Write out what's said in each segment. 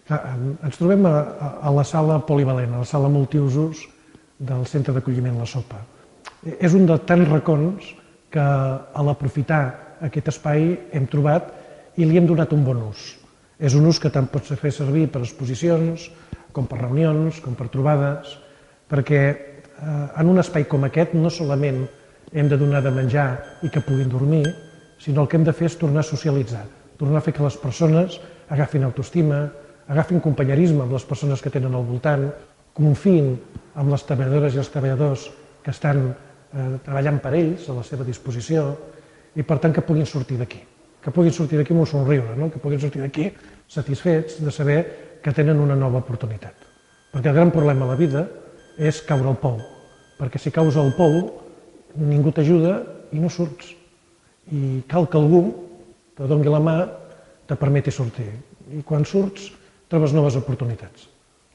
Ens trobem a la sala polivalent, a la sala multiusos del Centre d'Acolliment La Sopa. És un de tants racons que a l'aprofitar aquest espai hem trobat i li hem donat un bon ús. És un ús que tant pot fer servir per exposicions, com per reunions, com per trobades, perquè en un espai com aquest no solament hem de donar de menjar i que puguin dormir, sinó el que hem de fer és tornar a socialitzar, tornar a fer que les persones agafin autoestima, agafin companyerisme amb les persones que tenen al voltant, confiïn amb les treballadores i els treballadors que estan treballant per ells, a la seva disposició, i per tant que puguin sortir d'aquí. Que puguin sortir d'aquí amb un somriure, que puguin sortir d'aquí satisfets de saber que tenen una nova oportunitat. Perquè el gran problema a la vida és caure al pou, perquè si caus al pou ningú t'ajuda i no surts. I cal que algú te doni la mà, te permeti sortir. I quan surts trobes noves oportunitats.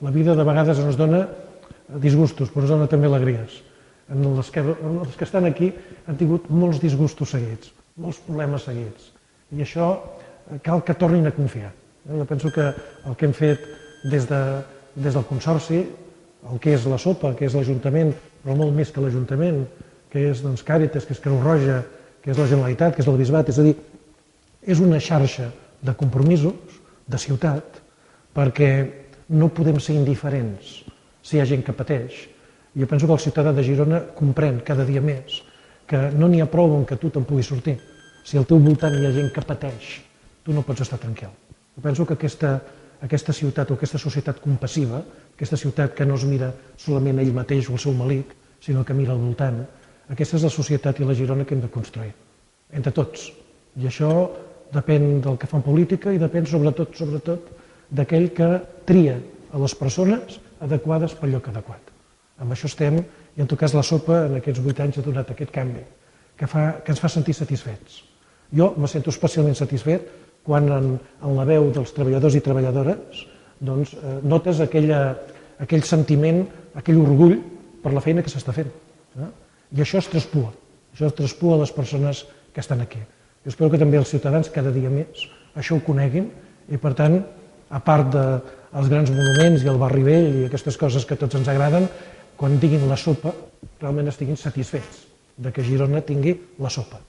La vida de vegades ens dona disgustos, però ens dona també alegries. Els que estan aquí han tingut molts disgustos seguits, molts problemes seguits. I això cal que tornin a confiar. Jo penso que el que hem fet des del Consorci, el que és la Sopa, que és l'Ajuntament, però molt més que l'Ajuntament, que és Càritas, que és Creu Roja, que és la Generalitat, que és el Bisbat, és a dir, és una xarxa de compromisos de ciutat perquè no podem ser indiferents si hi ha gent que pateix. Jo penso que el ciutadà de Girona comprèn cada dia més que no n'hi ha prou en que tu te'n puguis sortir. Si al teu voltant hi ha gent que pateix, tu no pots estar tranquil. Jo penso que aquesta ciutat o aquesta societat compassiva, aquesta ciutat que no es mira solament ell mateix o el seu malic, sinó que mira al voltant, aquesta és la societat i la Girona que hem de construir, entre tots. I això depèn del que fa en política i depèn sobretot d'aquell que tria a les persones adequades pel lloc adequat. Amb això estem, i en tot cas la Sopa en aquests 8 anys ha donat aquest canvi, que ens fa sentir satisfets. Jo me sento especialment satisfet quan en la veu dels treballadors i treballadores notes aquell sentiment, aquell orgull per la feina que s'està fent. I això es traspua a les persones que estan aquí. Jo espero que també els ciutadans cada dia més això ho coneguin i, per tant, a part dels grans monuments i el barri vell i aquestes coses que a tots ens agraden, quan diguin la Sopa, realment estiguin satisfets que Girona tingui la Sopa.